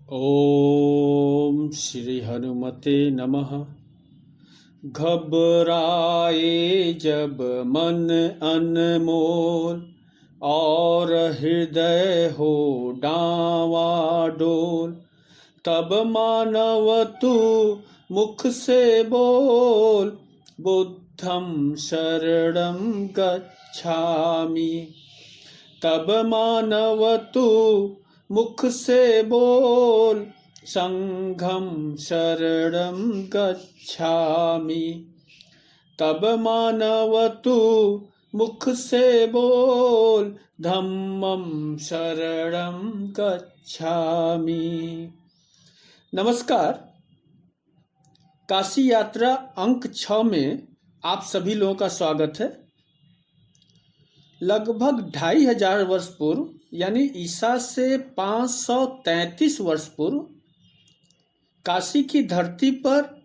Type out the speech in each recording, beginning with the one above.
ओम श्री हनुमते नमः। घबराए जब मन अनमोल और हृदय हो डावाडोल, तब मानव तू मुख से बोल, बुद्धं शरणं गच्छामि। तब मानव तू मुख से बोल, संघं शरणं गच्छामि। तब मानव तू मुख से बोल, धम्मं शरणं गच्छामि। नमस्कार। काशी यात्रा अंक 6 में आप सभी लोगों का स्वागत है। लगभग 2500 वर्ष पूर्व यानी ईसा से 533 वर्ष पूर्व काशी की धरती पर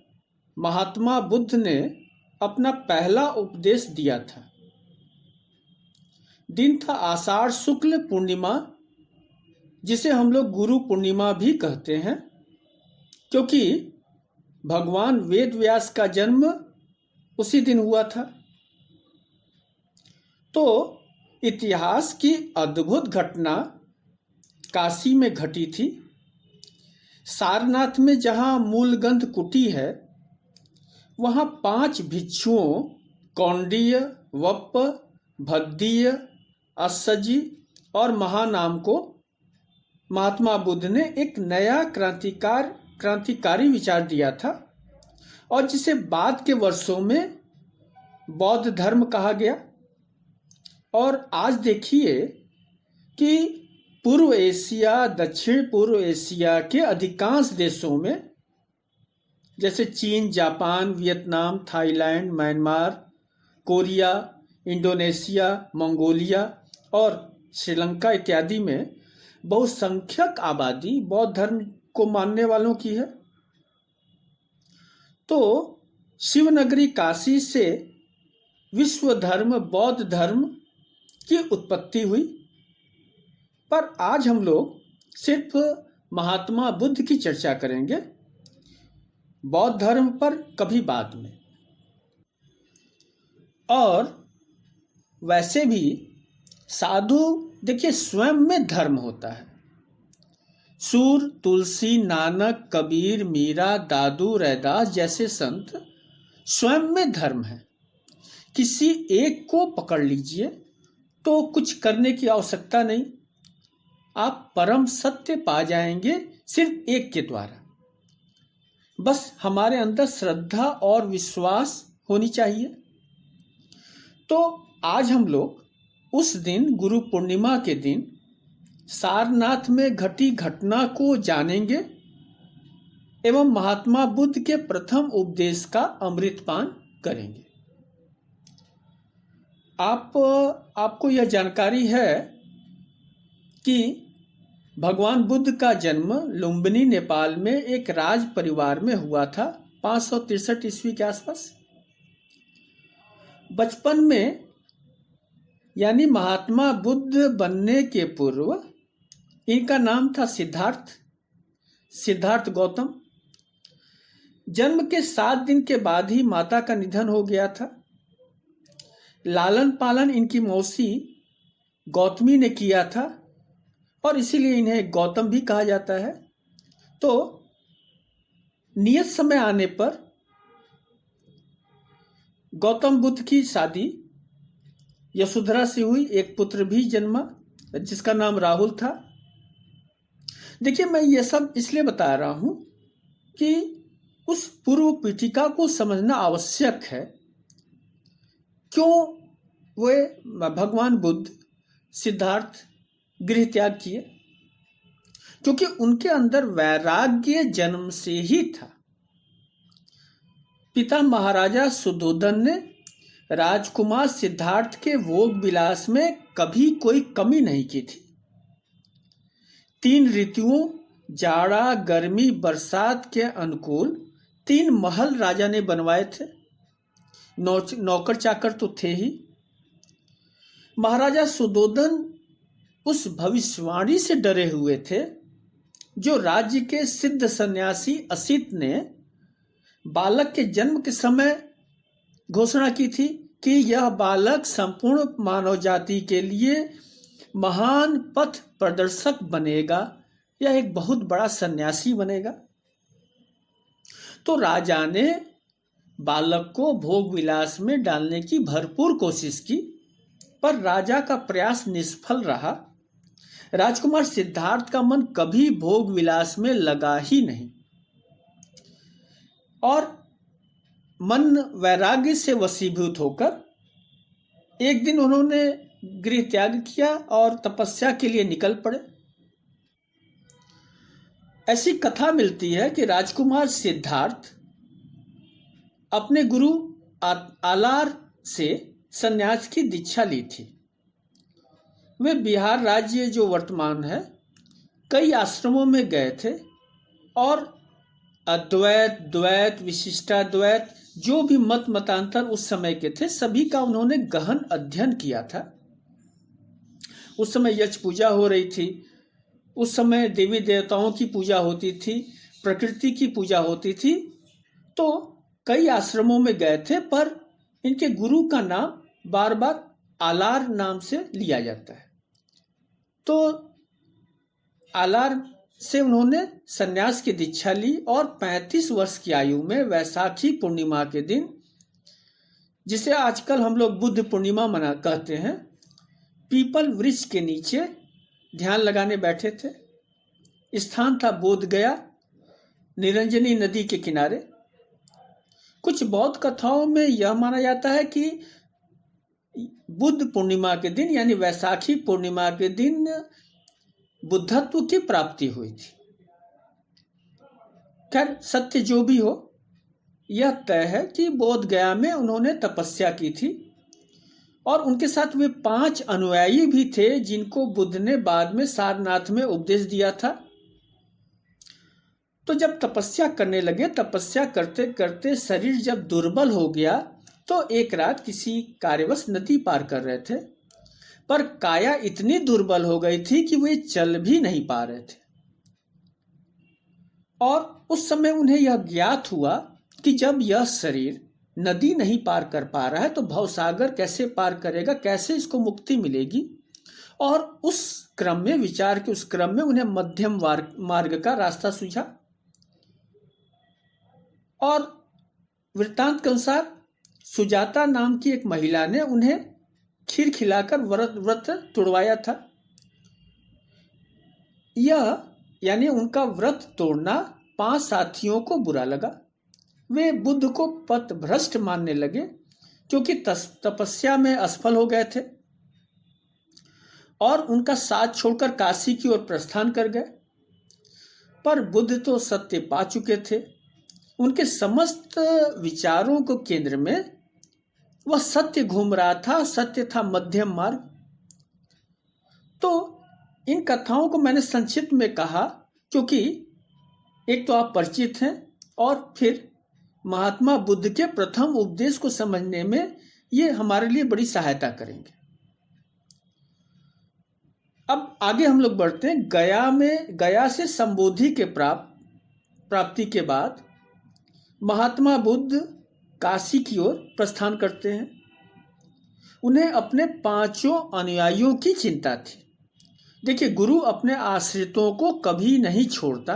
महात्मा बुद्ध ने अपना पहला उपदेश दिया था। दिन था आषाढ़ शुक्ल पूर्णिमा, जिसे हम लोग गुरु पूर्णिमा भी कहते हैं, क्योंकि भगवान वेद व्यास का जन्म उसी दिन हुआ था। तो इतिहास की अद्भुत घटना काशी में घटी थी। सारनाथ में जहाँ मूलगंध कुटी है, वहाँ 5 भिक्षुओं कौंडिय, वप्प, भद्दीय, अस्सजी और महानाम को महात्मा बुद्ध ने एक नया क्रांतिकारी विचार दिया था, और जिसे बाद के वर्षों में बौद्ध धर्म कहा गया। और आज देखिए कि पूर्व एशिया, दक्षिण पूर्व एशिया के अधिकांश देशों में, जैसे चीन, Japan, Vietnam, Thailand, Myanmar, Korea, Indonesia, Mongolia और श्रीलंका इत्यादि में बहुसंख्यक आबादी बौद्ध धर्म को मानने वालों की है। तो शिवनगरी काशी से विश्व धर्म बौद्ध धर्म की उत्पत्ति हुई। पर आज हम लोग सिर्फ महात्मा बुद्ध की चर्चा करेंगे, बौद्ध धर्म पर कभी बाद में। और वैसे भी साधु देखिए स्वयं में धर्म होता है। सूर, तुलसी, नानक, कबीर, मीरा, दादू, रैदास जैसे संत स्वयं में धर्म है। किसी एक को पकड़ लीजिए तो कुछ करने की आवश्यकता नहीं, आप परम सत्य पा जाएंगे सिर्फ एक के द्वारा। बस हमारे अंदर श्रद्धा और विश्वास होनी चाहिए। तो आज हम लोग उस दिन, गुरु पूर्णिमा के दिन, सारनाथ में घटी घटना को जानेंगे एवं महात्मा बुद्ध के प्रथम उपदेश का अमृतपान करेंगे। आपको यह जानकारी है कि भगवान बुद्ध का जन्म लुम्बिनी, नेपाल में एक राज परिवार में हुआ था 563 ईस्वी के आसपास। बचपन में यानी महात्मा बुद्ध बनने के पूर्व इनका नाम था सिद्धार्थ गौतम। जन्म के 7 दिन के बाद ही माता का निधन हो गया था। लालन पालन इनकी मौसी गौतमी ने किया था, और इसीलिए इन्हें गौतम भी कहा जाता है। तो नियत समय आने पर गौतम बुद्ध की शादी यशोधरा से हुई। एक पुत्र भी जन्मा जिसका नाम राहुल था। देखिए, मैं ये सब इसलिए बता रहा हूं कि उस पूर्व पीठिका को समझना आवश्यक है। क्यों वे भगवान बुद्ध सिद्धार्थ गृह त्याग किए? क्योंकि उनके अंदर वैराग्य जन्म से ही था। पिता महाराजा सुधोधन ने राजकुमार सिद्धार्थ के भोग विलास में कभी कोई कमी नहीं की थी। 3 ऋतुओं, जाड़ा, गर्मी, बरसात के अनुकूल 3 महल राजा ने बनवाए थे। नौकर चाकर तो थे ही। महाराजा सुधोधन उस भविष्यवाणी से डरे हुए थे जो राज्य के सिद्ध सन्यासी असित ने बालक के जन्म के समय घोषणा की थी कि यह बालक संपूर्ण मानव जाति के लिए महान पथ प्रदर्शक बनेगा, यह एक बहुत बड़ा सन्यासी बनेगा। तो राजा ने बालक को भोग विलास में डालने की भरपूर कोशिश की, पर राजा का प्रयास निष्फल रहा। राजकुमार सिद्धार्थ का मन कभी भोग विलास में लगा ही नहीं और मन वैराग्य से वशीभूत होकर एक दिन उन्होंने गृह त्याग किया और तपस्या के लिए निकल पड़े। ऐसी कथा मिलती है कि राजकुमार सिद्धार्थ अपने गुरु आलार से संन्यास की दीक्षा ली थी। वे बिहार राज्य जो वर्तमान है कई आश्रमों में गए थे और अद्वैत, द्वैत, विशिष्टाद्वैत जो भी मतांतर उस समय के थे सभी का उन्होंने गहन अध्ययन किया था। उस समय यक्ष पूजा हो रही थी, उस समय देवी देवताओं की पूजा होती थी, प्रकृति की पूजा होती थी। तो कई आश्रमों में गए थे, पर इनके गुरु का नाम बार बार आलार नाम से लिया जाता है। तो आलार से उन्होंने सन्यास की दीक्षा ली और 35 वर्ष की आयु में वैशाखी पूर्णिमा के दिन, जिसे आजकल हम लोग बुद्ध पूर्णिमा मना कहते हैं, पीपल वृक्ष के नीचे ध्यान लगाने बैठे थे। स्थान था बोध गया, निरंजनी नदी के किनारे। कुछ बौद्ध कथाओं में यह माना जाता है कि बुद्ध पूर्णिमा के दिन यानी वैशाखी पूर्णिमा के दिन बुद्धत्व की प्राप्ति हुई थी। खैर सत्य जो भी हो, यह तय है कि बोध गया में उन्होंने तपस्या की थी और उनके साथ वे 5 अनुयायी भी थे जिनको बुद्ध ने बाद में सारनाथ में उपदेश दिया था। तो जब तपस्या करने लगे, तपस्या करते करते शरीर जब दुर्बल हो गया तो एक रात किसी कार्यवश नदी पार कर रहे थे, पर काया इतनी दुर्बल हो गई थी कि वे चल भी नहीं पा रहे थे। और उस समय उन्हें यह ज्ञात हुआ कि जब यह शरीर नदी नहीं पार कर पा रहा है तो भवसागर कैसे पार करेगा, कैसे इसको मुक्ति मिलेगी। और उस क्रम में, विचार के उस क्रम में उन्हें मध्यम मार्ग का रास्ता सूझा। और वृत्तांत के अनुसार सुजाता नाम की एक महिला ने उन्हें खीर खिलाकर व्रत तोड़वाया था। यह यानी उनका व्रत तोड़ना 5 साथियों को बुरा लगा। वे बुद्ध को पथभ्रष्ट मानने लगे क्योंकि तपस्या में असफल हो गए थे और उनका साथ छोड़कर काशी की ओर प्रस्थान कर गए। पर बुद्ध तो सत्य पा चुके थे। उनके समस्त विचारों को केंद्र में वह सत्य घूम रहा था। सत्य था मध्यम मार्ग। तो इन कथाओं को मैंने संक्षिप्त में कहा क्योंकि एक तो आप परिचित हैं और फिर महात्मा बुद्ध के प्रथम उपदेश को समझने में ये हमारे लिए बड़ी सहायता करेंगे। अब आगे हम लोग बढ़ते हैं। गया से संबोधि के प्राप्ति के बाद महात्मा बुद्ध काशी की ओर प्रस्थान करते हैं। उन्हें अपने 5 अनुयायियों की चिंता थी। देखिए, गुरु अपने आश्रितों को कभी नहीं छोड़ता।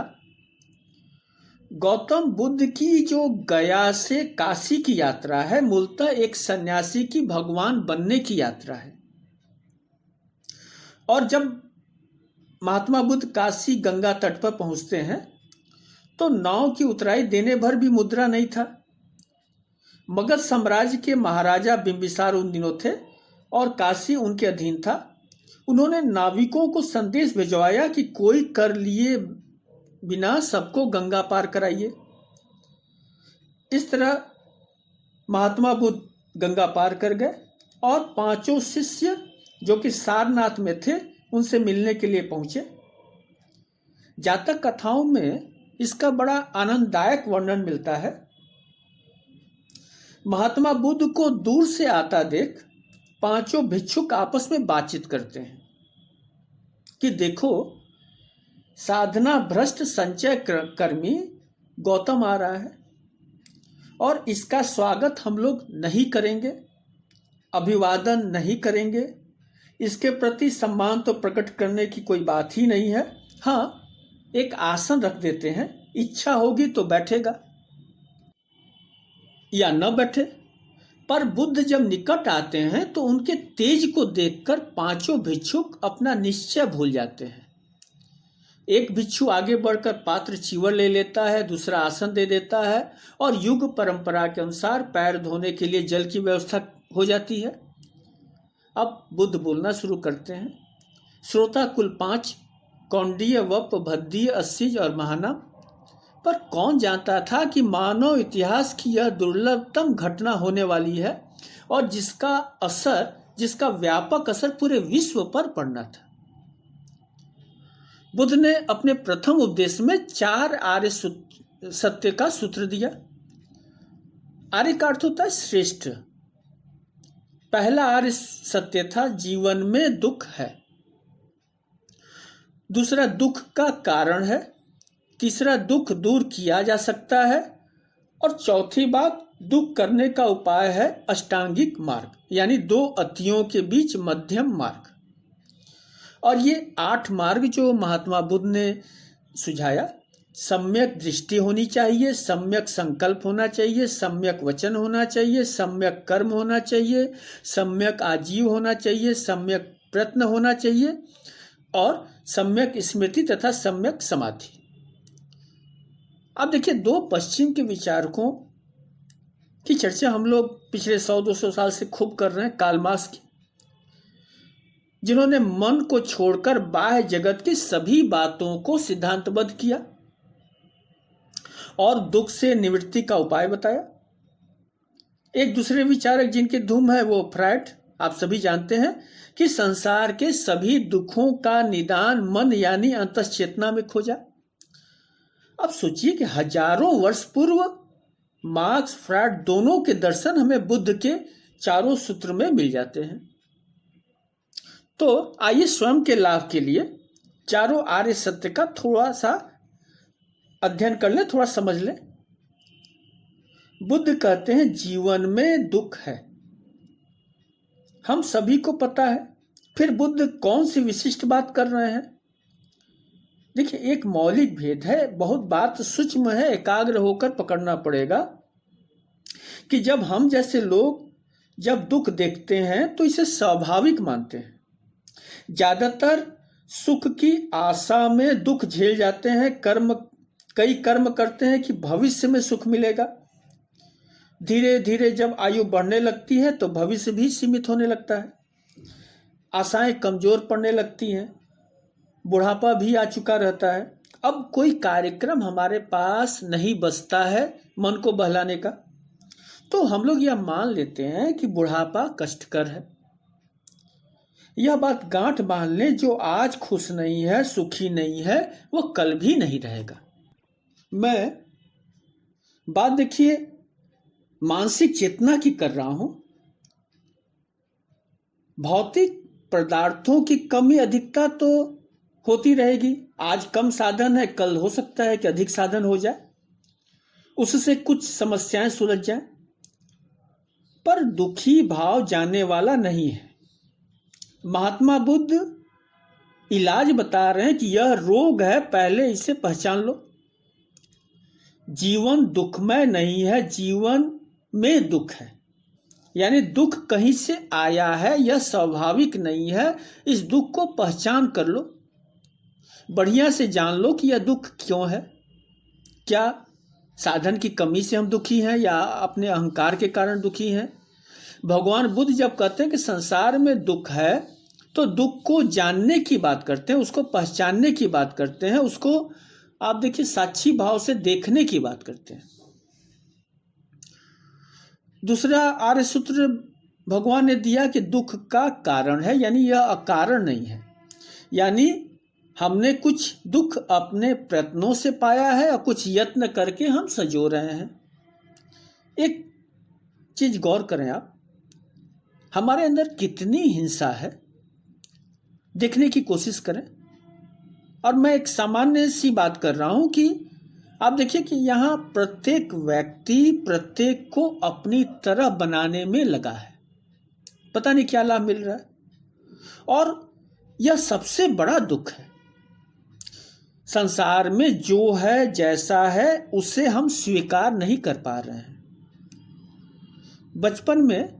गौतम बुद्ध की जो गया से काशी की यात्रा है, मूलतः एक सन्यासी की भगवान बनने की यात्रा है। और जब महात्मा बुद्ध काशी गंगा तट पर पहुंचते हैं तो नाव की उतराई देने भर भी मुद्रा नहीं था। मगध साम्राज्य के महाराजा बिंबिसार उन दिनों थे और काशी उनके अधीन था। उन्होंने नाविकों को संदेश भिजवाया कि कोई कर लिए बिना सबको गंगा पार कराइए। इस तरह महात्मा बुद्ध गंगा पार कर गए और 5 शिष्य जो कि सारनाथ में थे उनसे मिलने के लिए पहुंचे। जातक कथाओं में इसका बड़ा आनंददायक वर्णन मिलता है। महात्मा बुद्ध को दूर से आता देख 5 भिक्षुक आपस में बातचीत करते हैं कि देखो, साधना भ्रष्ट संचय कर्मी गौतम आ रहा है और इसका स्वागत हम लोग नहीं करेंगे, अभिवादन नहीं करेंगे, इसके प्रति सम्मान तो प्रकट करने की कोई बात ही नहीं है। हाँ, एक आसन रख देते हैं, इच्छा होगी तो बैठेगा या न बैठे। पर बुद्ध जब निकट आते हैं तो उनके तेज को देखकर पांचों भिक्षुक अपना निश्चय भूल जाते हैं। एक भिक्षु आगे बढ़कर पात्र चीवर ले लेता है, दूसरा आसन दे देता है और युग परंपरा के अनुसार पैर धोने के लिए जल की व्यवस्था हो जाती है। अब बुद्ध बोलना शुरू करते हैं। श्रोता कुल 5 कौंडिय, वप, भद्दीय, अस्सिज और महानाम। पर कौन जानता था कि मानव इतिहास की यह दुर्लभतम घटना होने वाली है और जिसका व्यापक असर पूरे विश्व पर पड़ना था। बुद्ध ने अपने प्रथम उपदेश में 4 आर्य सत्य का सूत्र दिया। आर्य का अर्थ होता है श्रेष्ठ। पहला आर्य सत्य था जीवन में दुख है, दूसरा दुख का कारण है, तीसरा दुख दूर किया जा सकता है और चौथी बात दुख करने का उपाय है अष्टांगिक मार्ग, यानी 2 अतियों के बीच मध्यम मार्ग। और ये 8 मार्ग जो महात्मा बुद्ध ने सुझाया, सम्यक दृष्टि होनी चाहिए, सम्यक संकल्प होना चाहिए, सम्यक वचन होना चाहिए, सम्यक कर्म होना चाहिए, सम्यक आजीव होना चाहिए, सम्यक प्रयत्न होना चाहिए और सम्यक स्मृति तथा सम्यक समाधि। अब देखिए, 2 पश्चिम के विचारकों की चर्चा हम लोग पिछले 100-200 साल से खूब कर रहे हैं, कार्ल मार्क्स की, जिन्होंने मन को छोड़कर बाह्य जगत की सभी बातों को सिद्धांतबद्ध किया और दुख से निवृत्ति का उपाय बताया। एक दूसरे विचारक जिनकी धूम है वो फ्रायड, आप सभी जानते हैं कि संसार के सभी दुखों का निदान मन यानी अंतश्चेतना में खोजा। अब सोचिए कि हजारों वर्ष पूर्व मार्क्स, फ्रायड दोनों के दर्शन हमें बुद्ध के 4 सूत्र में मिल जाते हैं। तो आइए स्वयं के लाभ के लिए 4 आर्य सत्य का थोड़ा सा अध्ययन कर ले, थोड़ा समझ ले। बुद्ध कहते हैं जीवन में दुख है, हम सभी को पता है। फिर बुद्ध कौन सी विशिष्ट बात कर रहे हैं? देखिए, एक मौलिक भेद है, बहुत बात सूक्ष्म है, एकाग्र होकर पकड़ना पड़ेगा कि जब हम जैसे लोग जब दुख देखते हैं तो इसे स्वाभाविक मानते हैं। ज्यादातर सुख की आशा में दुख झेल जाते हैं, कई कर्म करते हैं कि भविष्य में सुख मिलेगा। धीरे धीरे जब आयु बढ़ने लगती है तो भविष्य भी सीमित होने लगता है, आशाएं कमजोर पड़ने लगती हैं, बुढ़ापा भी आ चुका रहता है। अब कोई कार्यक्रम हमारे पास नहीं बचता है मन को बहलाने का, तो हम लोग यह मान लेते हैं कि बुढ़ापा कष्टकर है। यह बात गांठ बांध ले, जो आज खुश नहीं है, सुखी नहीं है, वो कल भी नहीं रहेगा। मैं बात देखिए मानसिक चेतना की कर रहा हूं। भौतिक पदार्थों की कमी अधिकता तो होती रहेगी। आज कम साधन है, कल हो सकता है कि अधिक साधन हो जाए, उससे कुछ समस्याएं सुलझ जाए। पर दुखी भाव जानने वाला नहीं है। महात्मा बुद्ध इलाज बता रहे हैं कि यह रोग है, पहले इसे पहचान लो। जीवन दुखमय नहीं है, जीवन में दुख है, यानी दुख कहीं से आया है, यह स्वाभाविक नहीं है। इस दुख को पहचान कर लो, बढ़िया से जान लो कि यह दुख क्यों है। क्या साधन की कमी से हम दुखी हैं या अपने अहंकार के कारण दुखी हैं? भगवान बुद्ध जब कहते हैं कि संसार में दुख है तो दुख को जानने की बात करते हैं, उसको पहचानने की बात करते हैं, उसको आप देखिए साक्षी भाव से देखने की बात करते हैं। दूसरा आर्य सूत्र भगवान ने दिया कि दुख का कारण है, यानी यह अकारण नहीं है, यानी हमने कुछ दुख अपने प्रयत्नों से पाया है और कुछ यत्न करके हम सजो रहे हैं। एक चीज गौर करें आप, हमारे अंदर कितनी हिंसा है देखने की कोशिश करें। और मैं एक सामान्य सी बात कर रहा हूं कि आप देखिए कि यहाँ प्रत्येक व्यक्ति प्रत्येक को अपनी तरह बनाने में लगा है। पता नहीं क्या लाभ मिल रहा है, और यह सबसे बड़ा दुख है। संसार में जो है जैसा है उसे हम स्वीकार नहीं कर पा रहे हैं। बचपन में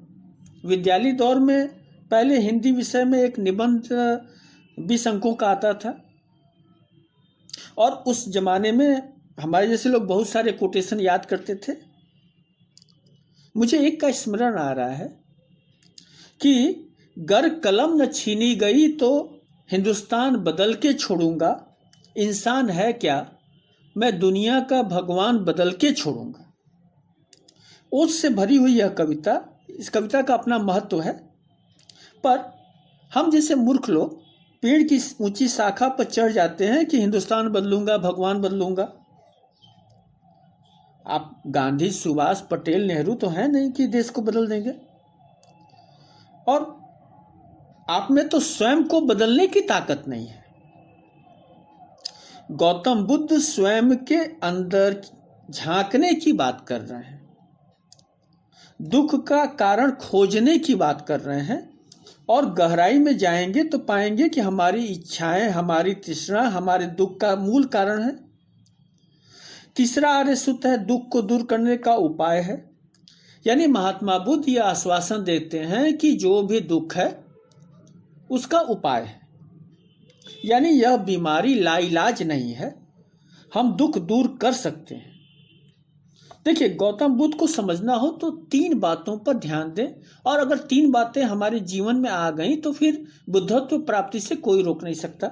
विद्यालय दौर में पहले हिंदी विषय में एक निबंध 20 अंकों का आता था, और उस जमाने में हमारे जैसे लोग बहुत सारे कोटेशन याद करते थे। मुझे एक का स्मरण आ रहा है कि गर कलम न छीनी गई तो हिंदुस्तान बदल के छोड़ूंगा, इंसान है क्या मैं दुनिया का भगवान बदल के छोड़ूंगा। ओज से भरी हुई यह कविता, इस कविता का अपना महत्व है, पर हम जैसे मूर्ख लोग पेड़ की ऊंची शाखा पर चढ़ जाते हैं कि हिंदुस्तान बदलूंगा, भगवान बदलूंगा। आप गांधी, सुभाष, पटेल, नेहरू तो हैं नहीं कि देश को बदल देंगे, और आप में तो स्वयं को बदलने की ताकत नहीं है। गौतम बुद्ध स्वयं के अंदर झांकने की बात कर रहे हैं, दुख का कारण खोजने की बात कर रहे हैं, और गहराई में जाएंगे तो पाएंगे कि हमारी इच्छाएं, हमारी तृष्णा हमारे दुख का मूल कारण है। तीसरा आर्य सूत्र है दुख को दूर करने का उपाय है। यानी महात्मा बुद्ध यह आश्वासन देते हैं कि जो भी दुख है उसका उपाय है, यानी यह बीमारी लाइलाज नहीं है, हम दुख दूर कर सकते हैं। देखिए, गौतम बुद्ध को समझना हो तो 3 बातों पर ध्यान दें, और अगर 3 बातें हमारे जीवन में आ गई तो फिर बुद्धत्व प्राप्ति से कोई रोक नहीं सकता।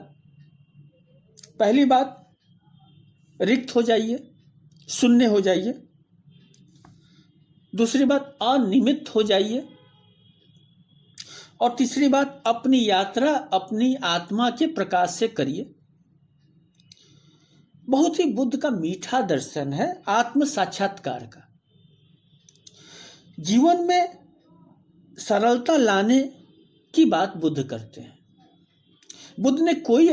पहली बात, रिक्त हो जाइए, शून्य हो जाइए। दूसरी बात, अनिमित्त हो जाइए। और तीसरी बात, अपनी यात्रा अपनी आत्मा के प्रकाश से करिए। बहुत ही बुद्ध का मीठा दर्शन है आत्म साक्षात्कार का। जीवन में सरलता लाने की बात बुद्ध करते हैं। बुद्ध ने कोई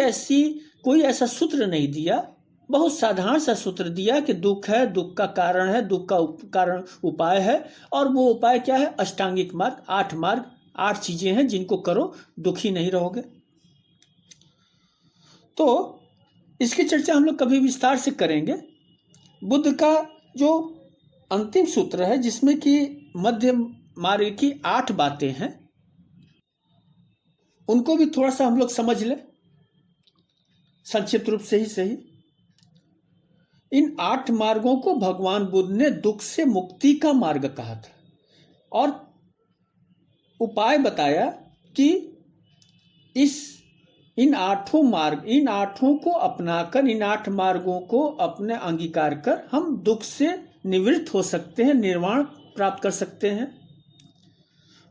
ऐसा सूत्र नहीं दिया, बहुत साधारण सा सूत्र दिया कि दुख है, दुख का कारण है, दुख का कारण उपाय है, और वो उपाय क्या है? अष्टांगिक मार्ग, 8 मार्ग, 8 चीजें हैं जिनको करो, दुखी नहीं रहोगे। तो इसकी चर्चा हम लोग कभी विस्तार से करेंगे। बुद्ध का जो अंतिम सूत्र है जिसमें कि मध्य मार्ग की 8 बातें हैं, उनको भी थोड़ा सा हम लोग समझ लें, संक्षिप्त रूप से ही सही। इन 8 मार्गों को भगवान बुद्ध ने दुख से मुक्ति का मार्ग कहा था, और उपाय बताया कि इन 8 को अपनाकर, इन 8 मार्गों को अपने अंगीकार कर हम दुख से निवृत्त हो सकते हैं, निर्वाण प्राप्त कर सकते हैं।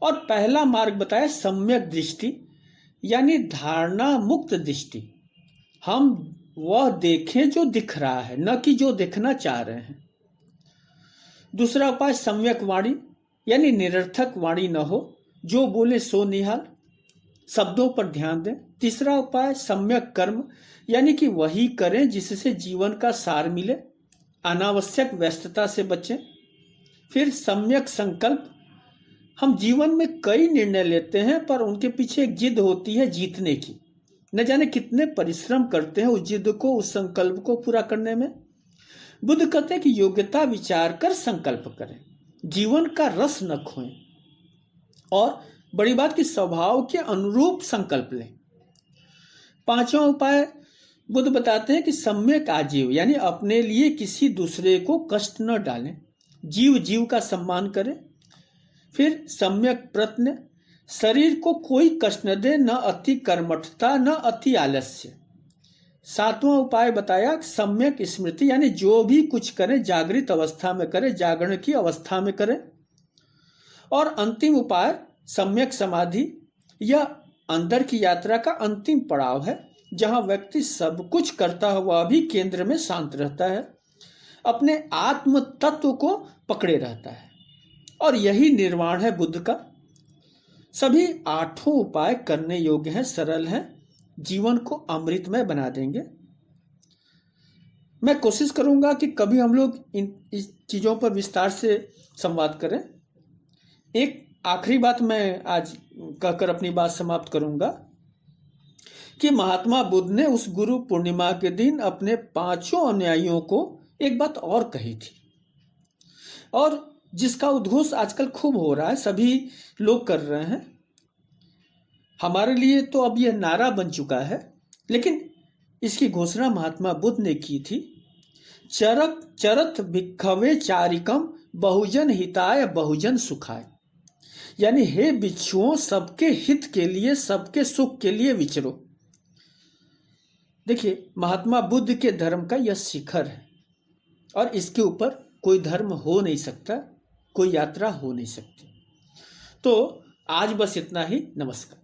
और पहला मार्ग बताया सम्यक दृष्टि, यानी धारणा मुक्त दृष्टि। हम वह देखें जो दिख रहा है, न कि जो देखना चाह रहे हैं। दूसरा उपाय सम्यक वाणी, यानी निरर्थक वाणी न हो, जो बोले सो निहाल, शब्दों पर ध्यान दें। तीसरा उपाय सम्यक कर्म, यानी कि वही करें जिससे जीवन का सार मिले, अनावश्यक व्यस्तता से बचें। फिर सम्यक संकल्प, हम जीवन में कई निर्णय लेते हैं पर उनके पीछे एक जिद होती है जीतने की, न जाने कितने परिश्रम करते हैं उस जिद को, उस संकल्प को पूरा करने में। बुद्ध कहते हैं कि योग्यता विचार कर संकल्प करें, जीवन का रस न खोएं, और बड़ी बात कि स्वभाव के अनुरूप संकल्प लें। 5वां उपाय बुद्ध बताते हैं कि सम्यक आजीव, यानी अपने लिए किसी दूसरे को कष्ट न डालें, जीव का सम्मान करें। फिर सम्यक प्रत्न, शरीर को कोई कष्ट न दे, न अति कर्मठता न अति आलस्य। 7वां उपाय बताया सम्यक स्मृति, यानी जो भी कुछ करें जागृत अवस्था में करें, जागरण की अवस्था में करें। और अंतिम उपाय सम्यक समाधि, यह अंदर की यात्रा का अंतिम पड़ाव है, जहां व्यक्ति सब कुछ करता हुआ भी केंद्र में शांत रहता है, अपने आत्म तत्व को पकड़े रहता है, और यही निर्वाण है बुद्ध का। सभी 8 उपाय करने योग्य हैं, सरल हैं, जीवन को अमृतमय बना देंगे। मैं कोशिश करूंगा कि कभी हम लोग इस चीज़ों पर विस्तार से संवाद करें। एक आखिरी बात मैं आज कहकर अपनी बात समाप्त करूंगा कि महात्मा बुद्ध ने उस गुरु पूर्णिमा के दिन अपने 5 अनुयायियों को एक बात और कही थी, और जिसका उद्घोष आजकल खूब हो रहा है, सभी लोग कर रहे हैं। हमारे लिए तो अब यह नारा बन चुका है, लेकिन इसकी घोषणा महात्मा बुद्ध ने की थी। चरत भिक्खवे चारिकम बहुजन हिताय बहुजन सुखाय। यानी हे भिक्षुओं, सबके हित के लिए, सबके सुख के लिए विचरो। देखिए, महात्मा बुद्ध के धर्म का यह शिखर है, और इसके ऊपर कोई धर्म हो नहीं सकता, कोई यात्रा हो नहीं सकती। तो आज बस इतना ही। नमस्कार।